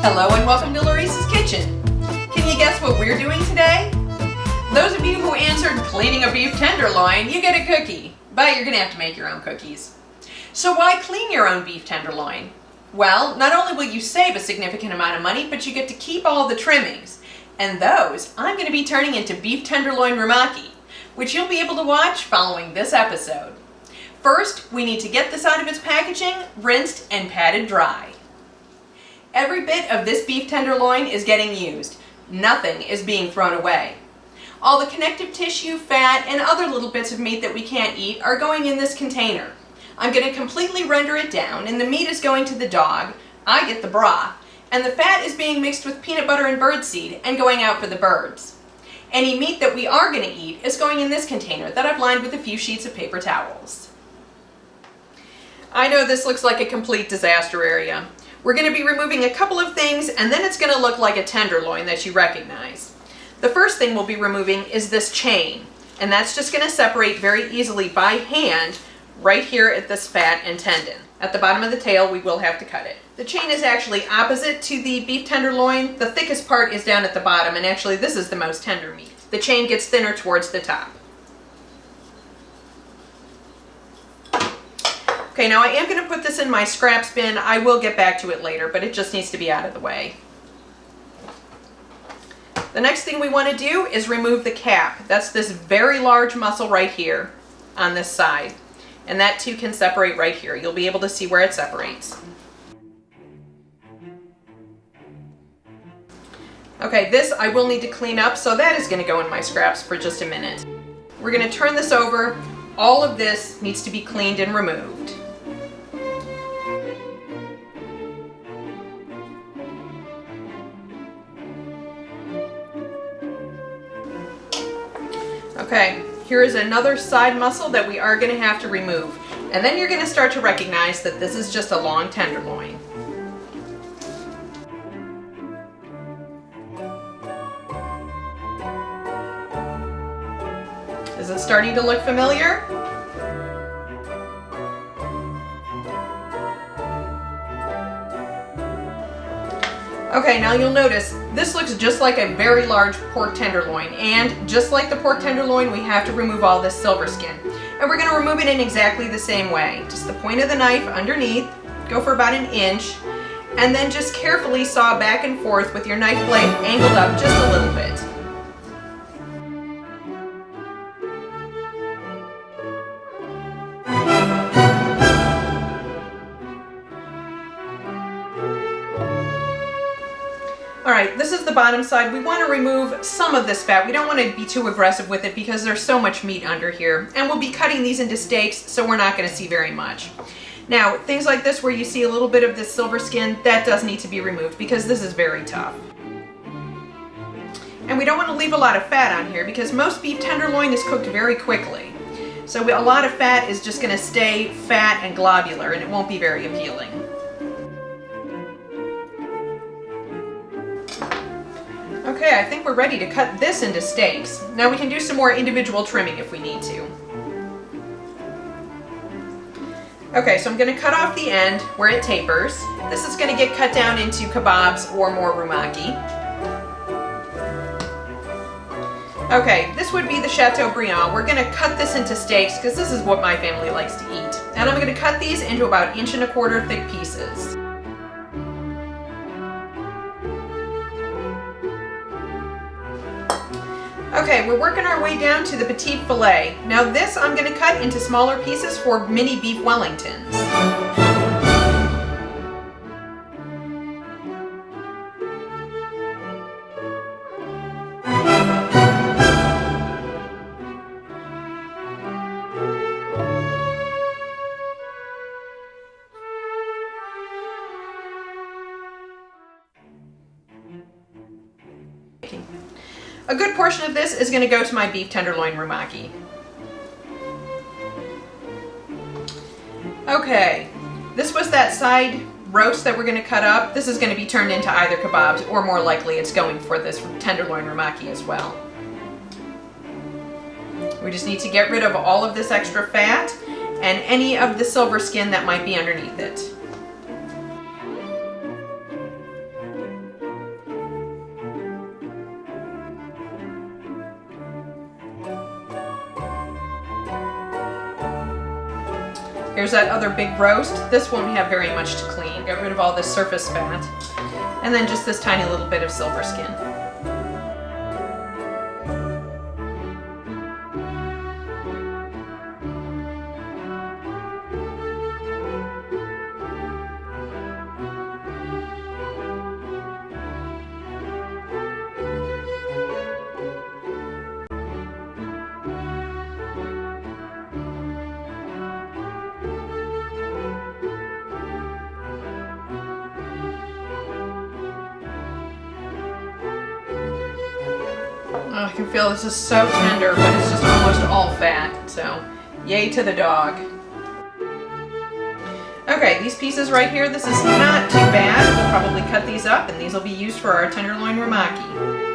Hello and welcome to Laurice's Kitchen. Can you guess what we're doing today? Those of you who answered cleaning a beef tenderloin, you get a cookie, but you're gonna have to make your own cookies. So why clean your own beef tenderloin? Well, not only will you save a significant amount of money, but you get to keep all the trimmings. And those I'm gonna be turning into beef tenderloin rumaki, which you'll be able to watch following this episode. First, we need to get this out of its packaging, rinsed and patted dry. Every bit of this beef tenderloin is getting used. Nothing is being thrown away. All the connective tissue, fat, and other little bits of meat that we can't eat are going in this container. I'm going to completely render it down, and the meat is going to the dog. I get the broth, and the fat is being mixed with peanut butter and birdseed and going out for the birds. Any meat that we are going to eat is going in this container that I've lined with a few sheets of paper towels. I know this looks like a complete disaster area. We're going to be removing a couple of things, and then it's going to look like a tenderloin that you recognize. The first thing we'll be removing is this chain, and that's just going to separate very easily by hand right here at this fat and tendon. At the bottom of the tail, we will have to cut it. The chain is actually opposite to the beef tenderloin. The thickest part is down at the bottom, and actually this is the most tender meat. The chain gets thinner towards the top. Okay, now I am going to put this in my scraps bin. I will get back to it later, but it just needs to be out of the way. The next thing we want to do is remove the cap. That's this very large muscle right here on this side. And that too can separate right here. You'll be able to see where it separates. Okay, this I will need to clean up, so that is going to go in my scraps for just a minute. We're going to turn this over. All of this needs to be cleaned and removed. Okay, here is another side muscle that we are going to have to remove. And then you're going to start to recognize that this is just a long tenderloin. Is it starting to look familiar? Okay, now you'll notice this looks just like a very large pork tenderloin, and just like the pork tenderloin, we have to remove all this silver skin. And we're going to remove it in exactly the same way. Just the point of the knife underneath, go for about 1 inch, and then just carefully saw back and forth with your knife blade angled up just a little bit. Alright, this is the bottom side. We want to remove some of this fat. We don't want to be too aggressive with it because there's so much meat under here. And we'll be cutting these into steaks, so we're not going to see very much. Now, things like this where you see a little bit of this silver skin, that does need to be removed because this is very tough. And we don't want to leave a lot of fat on here because most beef tenderloin is cooked very quickly. So a lot of fat is just going to stay fat and globular, and it won't be very appealing. Okay, I think we're ready to cut this into steaks. Now we can do some more individual trimming if we need to. Okay, so I'm going to cut off the end where it tapers. This is going to get cut down into kebabs or more rumaki. Okay, this would be the Chateaubriand. We're going to cut this into steaks because this is what my family likes to eat. And I'm going to cut these into about 1.25 inch thick pieces. Okay, we're working our way down to the petite filet. Now this I'm going to cut into smaller pieces for mini beef wellingtons. A good portion of this is going to go to my beef tenderloin rumaki. Okay, this was that side roast that we're going to cut up. This is going to be turned into either kebabs, or more likely it's going for this tenderloin rumaki as well. We just need to get rid of all of this extra fat and any of the silver skin that might be underneath it. Here's that other big roast. This won't have very much to clean. Get rid of all this surface fat. And then just this tiny little bit of silver skin. Oh, I can feel this is so tender, but it's just almost all fat, so yay to the dog. Okay, these pieces right here, this is not too bad. We'll probably cut these up, and these will be used for our tenderloin ramaki.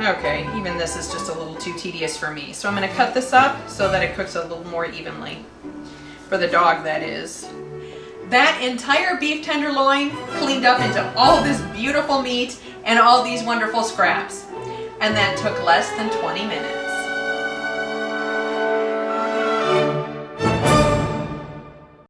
Okay, even this is just a little too tedious for me. So I'm going to cut this up so that it cooks a little more evenly. For the dog, that is. That entire beef tenderloin cleaned up into all this beautiful meat and all these wonderful scraps. And that took less than 20 minutes.